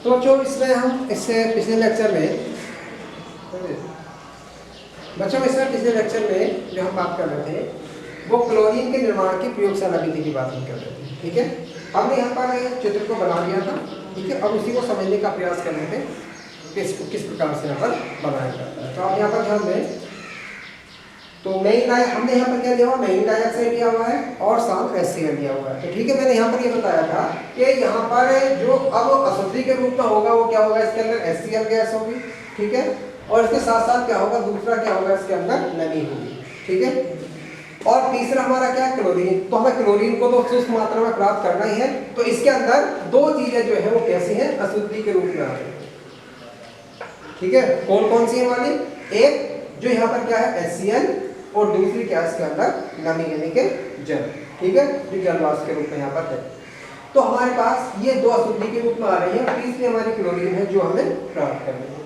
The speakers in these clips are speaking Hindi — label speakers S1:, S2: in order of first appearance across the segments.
S1: तो जो इसमें हम इससे पिछले लेक्चर में जो हम बात कर रहे थे वो क्लोरीन के निर्माण की प्रयोगशाला विधि की बात हम कर रहे थे। ठीक है, हमने यहाँ पर चित्र को बना लिया था। ठीक है, अब उसी को समझने का प्रयास कर रहे थे कि किस प्रकार से यहाँ पर बनाया जाता है। तो आप यहाँ पर ध्यान दें, तो हमने यहाँ पर क्या लिया हुआ, मैग्नीशियम डाइऑक्साइड लिया हुआ है और साथ HCl लिया हुआ है। तो ठीक है, मैंने यहाँ पर ये बताया था कि यहाँ पर जो अब अशुद्धि के रूप में होगा वो क्या होगा, इसके अंदर HCl गैस होगी। ठीक है, और इसके साथ साथ क्या होगा, दूसरा क्या होगा, इसके अंदर नमी होगी। ठीक है, और तीसरा हमारा क्या है, क्लोरीन। तो हमें क्लोरीन को तो शुष्क मात्रा में प्राप्त करना ही है। तो इसके अंदर दो चीजें जो है वो कैसी हैं, अशुद्धि के रूप में आ रही है। ठीक है, कौन कौन सी है वाली, एक जो यहाँ पर क्या है HCl और दूसरी क्या है इसके अंदर नमी यानी कि जल। ठीक है, जो जलवाष्प के रूप में यहाँ पर है। तो हमारे पास ये दो अशुद्धि के रूप में आ रही है और तीसरी हमारी क्लोरीन है जो हमें प्राप्त करनी है।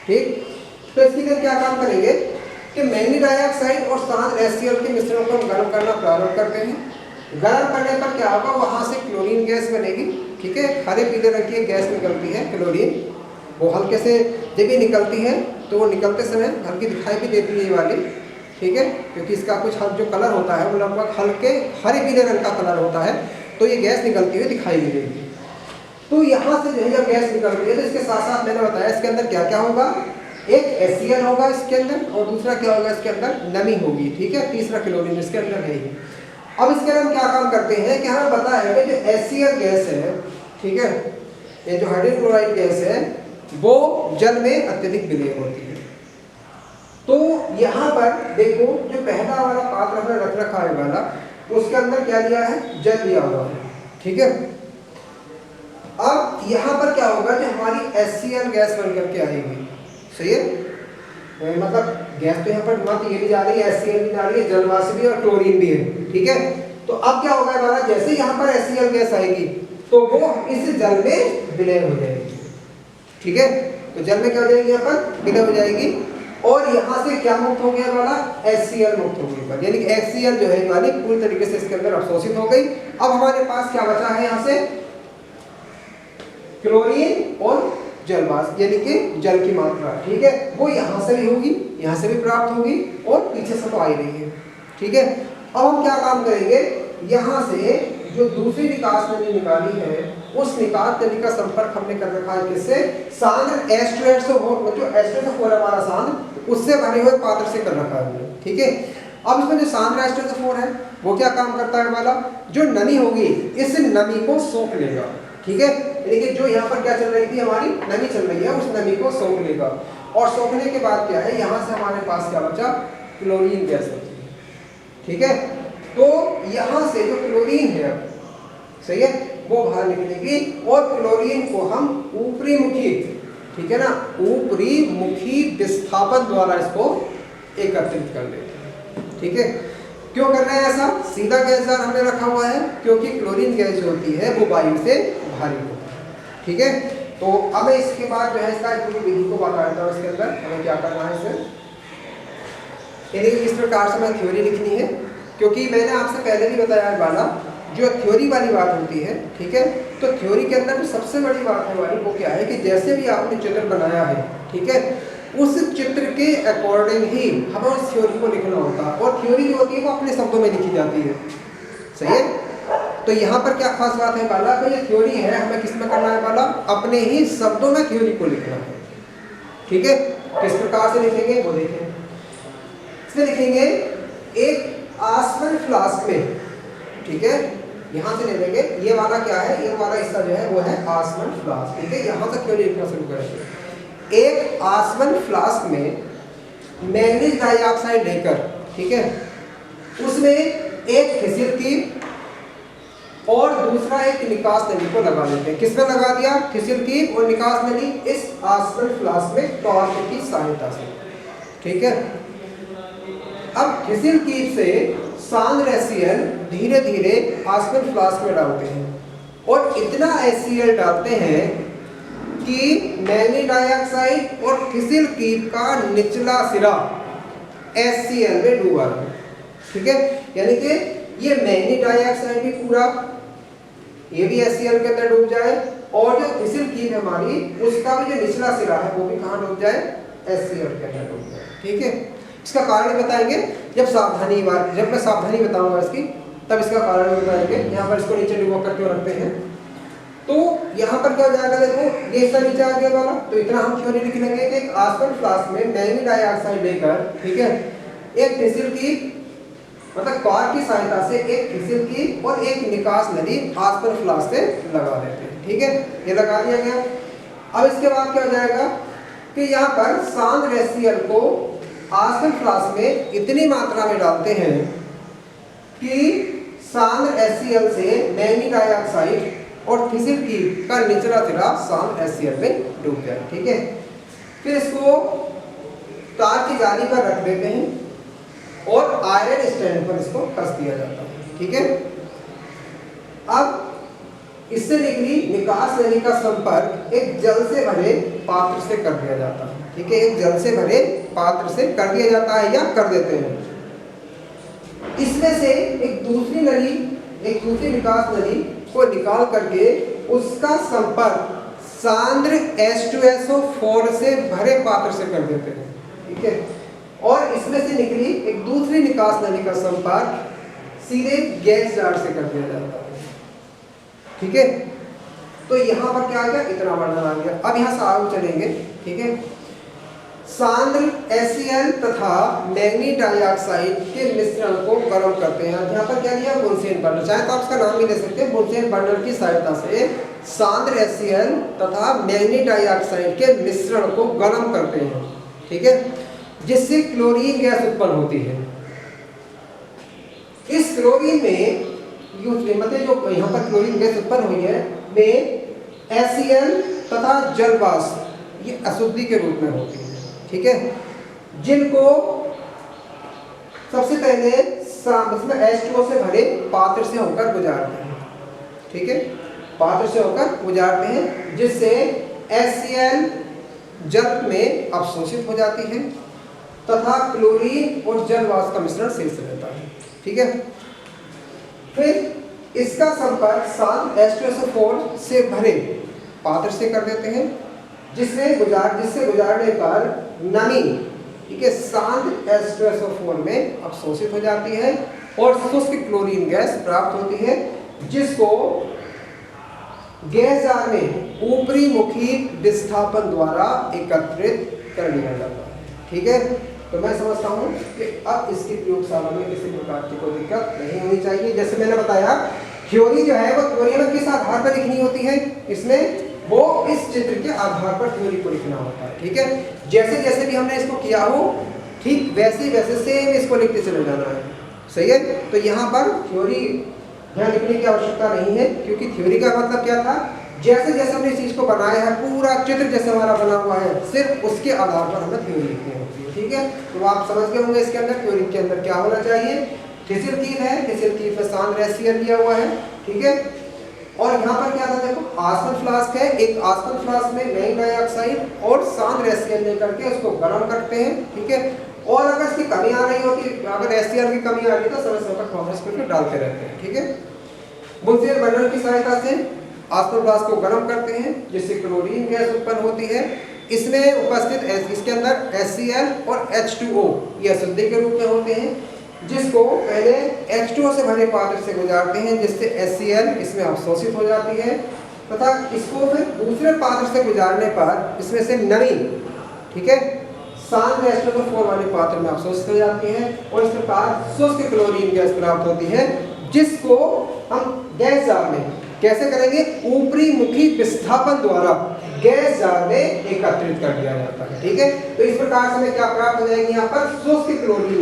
S1: ठीक, तो इसके लिए क्या काम करेंगे कि मैग्नीशियम डाइऑक्साइड और साथ HCl के मिश्रण को हम गर्म करना प्रारंभ करते हैं। गर्म करने पर क्या होगा, वहां से क्लोरीन गैस बनेगी। ठीक है, हरे पीले रंग की गैस निकलती है क्लोरीन। वो हल्के से जब ये निकलती है तो वो निकलते समय हल्की दिखाई भी देती है ये वाली। ठीक है, क्योंकि इसका कुछ जो कलर होता है वो लगभग हल्के हरे पीले रंग का कलर होता है। तो ये गैस निकलती हुई दिखाई भी देगी। तो यहाँ से जो है जब गैस निकलती है तो इसके साथ साथ मैंने बताया इसके अंदर क्या क्या होगा, एक HCl होगा इसके अंदर और दूसरा क्या होगा, इसके अंदर नमी होगी। ठीक है, तीसरा क्लोरीन इसके अंदर है ही। अब इसके अंदर हम क्या काम करते हैं कि हमें पता है कि जो HCl गैस है, ठीक है, ये जो हाइड्रोजन क्लोराइड गैस है वो जल में अत्यधिक विलय होती है। तो यहाँ पर देखो जो पहला वाला पात्र हमने रख रखा है वाला, उसके अंदर क्या लिया है, जल लिया हुआ है। ठीक है, अब यहाँ पर क्या होगा, जो हमारी HCl गैस बन करके आएगी। सही है, मतलब गैस तो यहाँ पर मत ये भी जा रही है, HCl भी जा रही है, जलवाष्प भी और क्लोरीन भी है। ठीक है, तो अब क्या होगा हमारा, जैसे यहाँ पर HCl गैस आएगी तो वो इस जल में विलय हो जाएगी। ठीक है, तो जल में क्या हो जाएगी, यहाँ पर विलय हो जाएगी और यहाँ से क्या मुक्त हो गया वाला, HCl मुक्त हो गई, यानी कि HCl जो है वाली पूरी तरीके से इसके अंदर अवशोषित हो गई। अब हमारे पास क्या बचा है, यहाँ से क्लोरीन और जलवाष्प यानी कि जल की मात्रा। ठीक है, वो यहाँ से भी होगी, यहाँ से भी प्राप्त होगी और पीछे से तो आ ही रही है। ठीक है, अब हम क्या काम करेंगे, यहाँ से जो दूसरी निकास नली निकाली है उस निकास नली का संपर्क हमने कर रखा है किससे, सांद्र H2SO4, जो H2SO4 हमारा सांद्र उससे भरे हुए पात्र से कर रखा है। ठीक है, अब इसमें जो सांद्र H2SO4 है वो क्या काम करता है वाला, जो नमी होगी इस नमी को सोख लेगा। ठीक है, यानी कि जो यहाँ पर क्या चल रही थी, हमारी नमी चल रही है, उस नमी को सोख लेगा और सोखने के बाद क्या है, यहाँ से हमारे पास क्या बचा, क्लोरीन गैस बची है। ठीक है, तो यहाँ से जो क्लोरीन है, सही है, वो बाहर निकलेगी और क्लोरीन को हम ऊपरी मुखी, ठीक है ना, ऊपरी मुखी विस्थापन द्वारा इसको एकत्रित कर लेते हैं। ठीक है, क्यों कर रहे हैं ऐसा, सीधा गैस दार हमने रखा हुआ है क्योंकि क्लोरीन गैस जो होती है वो वायु से भारी होती है। ठीक है, तो अब इसके बाद जो है इसका पूरी विधि को बता देता हूँ। इसके अंदर हमें क्या करना है, इसे इस प्रकार से हमें थ्योरी लिखनी है, क्योंकि मैंने आपसे पहले भी बताया वाला जो थ्योरी वाली बात होती है। ठीक है, तो थ्योरी के अंदर सबसे बड़ी बात है वाली वो क्या है कि जैसे भी आपने चित्र बनाया है, ठीक है, उस चित्र के अकॉर्डिंग ही हमें उस थ्योरी को लिखना होता है और थ्योरी जो होती है वो अपने शब्दों में लिखी जाती है। सही है, तो यहाँ पर क्या खास बात है वाला, तो ये थ्योरी है, हमें किस में करना है वाला, अपने ही शब्दों में थ्योरी को लिखना है। ठीक है, किस प्रकार से लिखेंगे वो देखें। इसमें लिखेंगे एक आसमन फ्लास्क में, ठीक है, यहाँ से ले लेंगे, ये वाला क्या है, ये वाला हिस्सा जो है वो है आसमन फ्लास्क। ठीक है, यहाँ तक थ्योरी लिखना शुरू करेंगे। एक आसमन फ्लास्क में मैग्नीशियम डाइऑक्साइड लेकर, ठीक है, उसमें एक फिसिल की और दूसरा एक निकास नली को लगा लेते हैं। किसमें लगा दिया, फिसिल की और निकास नली, इस आसमन फ्लास्क में टॉर्च की सहायता से। ठीक है, अब फिसिल की से सांद्र HCl धीरे धीरे आसमन फ्लास्क में डालते हैं और इतना HCl डालते हैं कि मैग्नीशियम डाइऑक्साइड और फिसिल कीप का निचला सिरा HCl में डूबा है। ठीक है, यानी कि ये मैग्नीशियम डाइऑक्साइड भी पूरा, ये भी HCl के अंदर डूब जाए और जो थिसिल कील है हमारी, उसका भी जो निचला सिरा है वो भी कहाँ डूब जाए, HCl के अंदर डूब जाए। ठीक है, इसका कारण बताएंगे जब मैं सावधानी बताऊंगा इसकी, तब इसका कारण बताएंगे। यहाँ पर इसको नीचे डुबो करके रखते हैं। तो यहाँ पर क्या हो जाएगा, देखो ये इसका नीचे आ गया वाला, तो इतना हम थ्योरी लिख लेंगे कि एक आसपास फ्लास्क में मैग्नीज डाइऑक्साइड लेकर, ठीक है, एक थिसिल की मतलब कॉर्क की सहायता से एक थिसिल की और एक निकास नली आसपास फ्लास्क से लगा देते हैं। ठीक है, ये लगा दिया गया। अब इसके बाद क्या हो जाएगा कि यहाँ पर सांद्र HCl को आसपास फ्लास्क में इतनी मात्रा में डालते हैं कि सांद्र HCl से मैग्नीज डाइऑक्साइड और थिसिल की का निचला सिरा सांद्र HCl में डूब जाए। ठीक है, फिर इसको तार की जाली पर रख देते हैं और आयरन स्टैंड पर इसको कस दिया जाता है। ठीक है, अब इससे निकली निकास नली का संपर्क एक जल से भरे पात्र से कर दिया जाता है। ठीक है, एक जल से भरे पात्र से कर दिया जाता है या कर देते हैं। इसमें से एक दूसरी निकास नली को निकाल करके उसका संपर्क सांद्र H2SO4 से भरे पात्र से कर देते हैं। ठीक है, और इसमें से निकली एक दूसरी निकास नली का संपर्क सीधे गैस जार से कर दिया जाता है। ठीक है, तो यहाँ पर क्या आ गया, इतना वर्णन आ गया। अब यहाँ से आगे चलेंगे। ठीक है, सांद्र HCl तथा मैग्नीज डाइऑक्साइड के मिश्रण को गर्म करते हैं। यहाँ पर क्या दिया, बुनसेन बर्नर, चाहे तो आप इसका नाम भी ले सकते हैं। बुनसेन बर्नर की सहायता से सांद्र HCl तथा मैग्नीज डाइऑक्साइड के मिश्रण को गर्म करते हैं। ठीक है, जिससे क्लोरीन गैस उत्पन्न होती है। इस क्लोरीन में मतलब जो यहाँ पर क्लोरीन गैस उत्पन्न हुई है में HCl तथा जल वाष्प ये अशुद्धि के रूप में होती है। ठीक है, जिनको सबसे पहले इसमें H2O से भरे पात्र से होकर गुजारते हैं। ठीक है, पात्र से होकर गुजारते हैं, जिससे HCl जल में अवशोषित हो जाती है तथा क्लोरीन और जल वाष्प का मिश्रण शेष रहता है। ठीक है, फिर इसका संपर्क सांद्र H2SO4 से भरे पात्र से कर देते हैं, जिससे गुजारने पर नमी, ठीक है, सांद्र H2SO4 में अवशोषित हो जाती है और शुष्क क्लोरीन गैस प्राप्त होती है, जिसको गैस जार में ऊपरी मुखी विस्थापन द्वारा एकत्रित कर लिया जाता है। ठीक है, तो मैं समझता हूँ कि अब इसकी प्रयोगशाला में किसी प्रकार की कोई दिक्कत नहीं होनी चाहिए। जैसे मैंने बताया, थ्योरी जो है वो थ्योरी में किस आधार पर लिखनी होती है, इसमें वो इस चित्र के आधार पर थ्योरी को लिखना होता है। ठीक है, जैसे जैसे भी हमने इसको किया हो, ठीक वैसे सेम इसको लिखते चले जाना है। सही है, तो यहाँ पर थ्योरी यहाँ लिखने की आवश्यकता नहीं है, क्योंकि थ्योरी का मतलब क्या था, जैसे जैसे हमने इस चीज को बनाया है, पूरा चित्र जैसे हमारा बना हुआ है, सिर्फ उसके आधार पर हमें थ्योरी लिखनी होती है। ठीक है, तो आप समझ गए होंगे इसके अंदर थ्योरी के अंदर क्या होना चाहिए। थिसिल कील है, थिसिल कील पर सांद्र HCl दिया हुआ है। ठीक है, और यहाँ पर क्या था, देखो आसपास फ्लास्क है, एक आसपास फ्लास्क में मैग्नीज डाइऑक्साइड और सांद्र HCl लेकर के उसको गर्म करते हैं। ठीक है, और अगर इसकी कमी आ रही होती, अगर HCl की कमी आ रही है तो समय समय पर थॉमस को डालते रहते हैं। ठीक है, बुनसेन बर्नर की सहायता से आसपास फ्लास्क को गर्म करते हैं, जिससे क्लोरीन गैस उत्पन्न होती है। इसमें उपस्थित इसके अंदर HCl और H2O ये अशुद्धि के रूप में होते हैं, जिसको पहले H2O से भरे पात्र से गुजारते हैं, जिससे HCl इसमें अवशोषित हो जाती है तथा इसको फिर दूसरे पात्र से गुजारने पर इसमें से नमी, ठीक है, सांद्र H2SO4 वाले पात्र में अवशोषित हो जाती है और इस प्रकार शुष्क क्लोरीन गैस प्राप्त होती है, जिसको हम गैस जार में कैसे करेंगे, ऊपरी मुखी विस्थापन द्वारा गैस जार में एकत्रित कर दिया जाता है। ठीक है, तो इस प्रकार से हमें क्या प्राप्त हो जाएगी, यहाँ पर शुष्क क्लोरीन